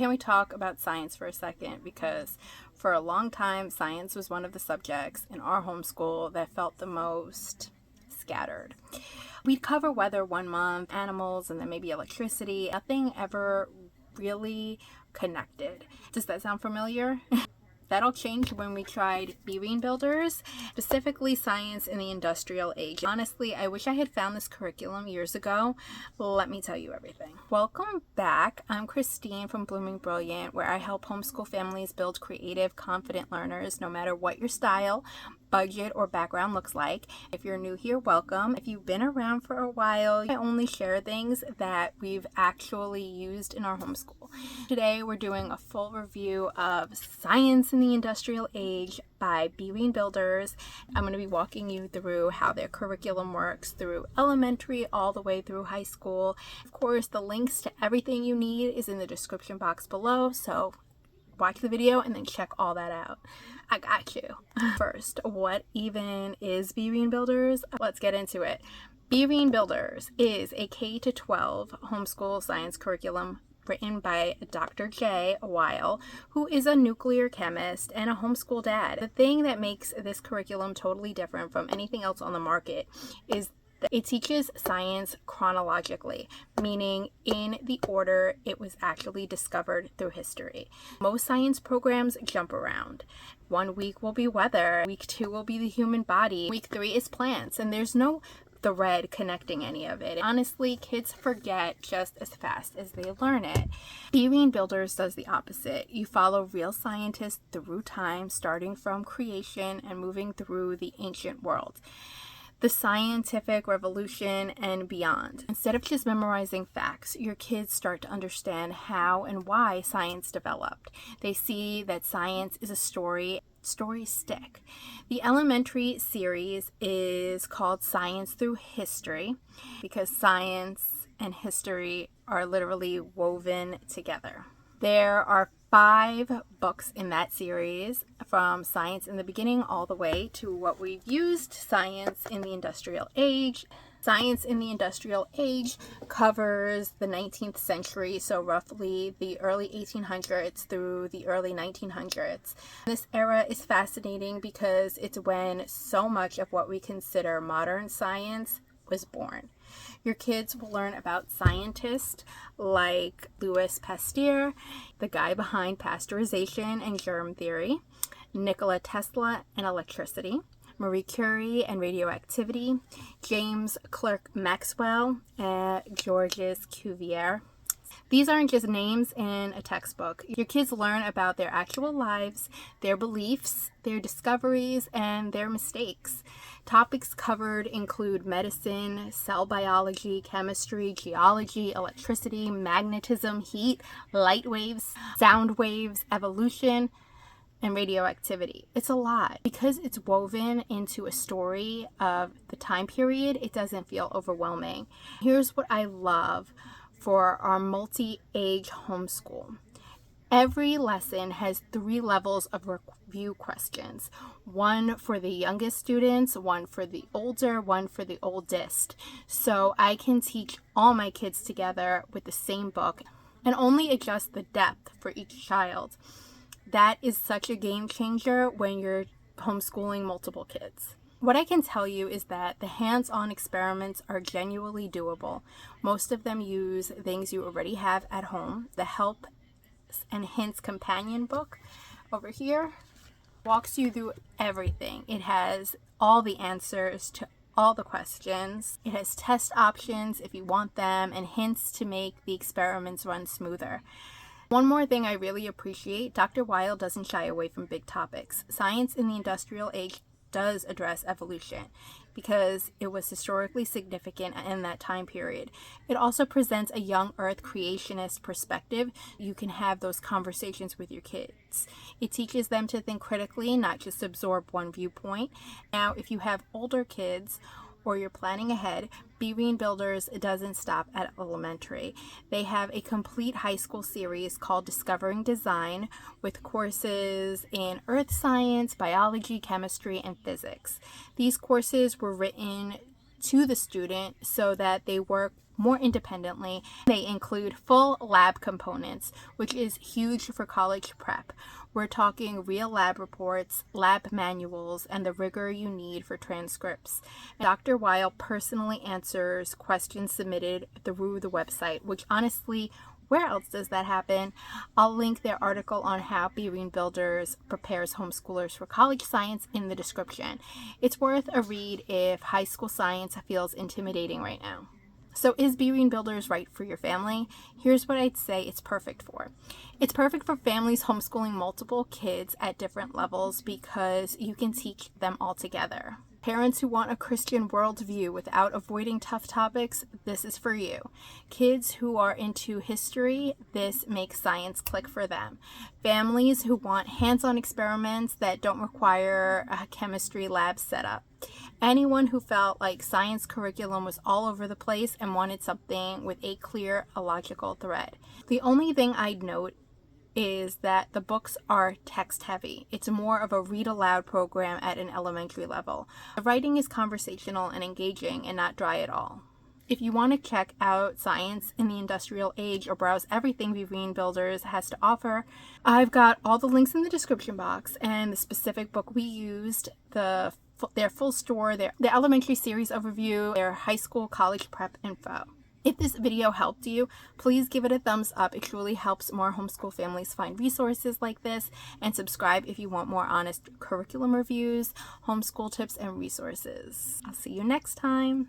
Can we talk about science for a second? Because for a long time, science was one of the subjects in our homeschool that felt the most scattered. We'd cover weather one month, animals, and then maybe electricity. Nothing ever really connected. Does that sound familiar? That'll change when we tried Berean Builders, specifically science in the industrial age. Honestly, I wish I had found this curriculum years ago. Let me tell you everything. Welcome back. I'm Christine from Blooming Brilliant, where I help homeschool families build creative, confident learners, no matter what your style, budget, or background looks like. If you're new here, welcome. If you've been around for a while, I only share things that we've actually used in our homeschool. Today, we're doing a full review of Science in the Industrial Age by Berean Builders. I'm going to be walking you through how their curriculum works through elementary all the way through high school. Of course, the links to everything you need is in the description box below, so watch the video and then check all that out. I got you. First, what even is Berean Builders? Let's get into it. Berean Builders is a K-12 homeschool science curriculum written by Dr. J. Weil, who is a nuclear chemist and a homeschool dad. The thing that makes this curriculum totally different from anything else on the market is it teaches science chronologically, meaning in the order it was actually discovered through history. Most science programs jump around. 1 week will be weather, week 2 will be the human body, week 3 is plants, and there's no thread connecting any of it. Honestly, kids forget just as fast as they learn it. Berean Builders does the opposite. You follow real scientists through time, starting from creation and moving through the ancient world, the scientific revolution, and beyond. Instead of just memorizing facts, your kids start to understand how and why science developed. They see that science is a story. Stories stick. The elementary series is called Science Through History because science and history are literally woven together. There are 5 books in that series, from Science in the Beginning all the way to what we've used, Science in the Industrial Age. Science in the Industrial Age covers the 19th century, so roughly the early 1800s through the early 1900s. This era is fascinating because it's when so much of what we consider modern science was born. Your kids will learn about scientists like Louis Pasteur, the guy behind pasteurization and germ theory, Nikola Tesla and electricity, Marie Curie and radioactivity, James Clerk Maxwell, and Georges Cuvier. These aren't just names in a textbook. Your kids learn about their actual lives, their beliefs, their discoveries, and their mistakes. Topics covered include medicine, cell biology, chemistry, geology, electricity, magnetism, heat, light waves, sound waves, evolution, and radioactivity. It's a lot. Because it's woven into a story of the time period, it doesn't feel overwhelming. Here's what I love for our multi-age homeschool. Every lesson has 3 levels of review questions. 1 for the youngest students, 1 for the older, 1 for the oldest. So I can teach all my kids together with the same book and only adjust the depth for each child. That is such a game changer when you're homeschooling multiple kids. What I can tell you is that the hands-on experiments are genuinely doable. Most of them use things you already have at home. The Help and Hints companion book over here walks you through everything. It has all the answers to all the questions. It has test options if you want them and hints to make the experiments run smoother. One more thing I really appreciate, Dr. Weil doesn't shy away from big topics. Science in the Industrial Age does address evolution because it was historically significant in that time period. It also presents a young earth creationist perspective. You can have those conversations with your kids. It teaches them to think critically, not just absorb one viewpoint. Now, if you have older kids or you're planning ahead, Berean Builders doesn't stop at elementary. They have a complete high school series called Discovering Design with courses in earth science, biology, chemistry, and physics. These courses were written to the student so that they work more independently. They include full lab components, which is huge for college prep. We're talking real lab reports, lab manuals, and the rigor you need for transcripts. Dr. Weil personally answers questions submitted through the website, which honestly, where else does that happen? I'll link their article on how Berean Builders prepares homeschoolers for college science in the description. It's worth a read if high school science feels intimidating right now. So is Berean Builders right for your family? Here's what I'd say it's perfect for. It's perfect for families homeschooling multiple kids at different levels because you can teach them all together. Parents who want a Christian worldview without avoiding tough topics, this is for you. Kids who are into history, this makes science click for them. Families who want hands-on experiments that don't require a chemistry lab setup. Anyone who felt like science curriculum was all over the place and wanted something with a clear, logical thread. The only thing I'd note is that the books are text heavy. It's more of a read aloud program at an elementary level. The writing is conversational and engaging and not dry at all. If you want to check out science in the industrial age or browse everything Berean Builders has to offer, I've got all the links in the description box and the specific book we used, their full store, their elementary series overview, their high school college prep info. If this video helped you, please give it a thumbs up. It truly helps more homeschool families find resources like this, and subscribe if you want more honest curriculum reviews, homeschool tips, and resources. I'll see you next time.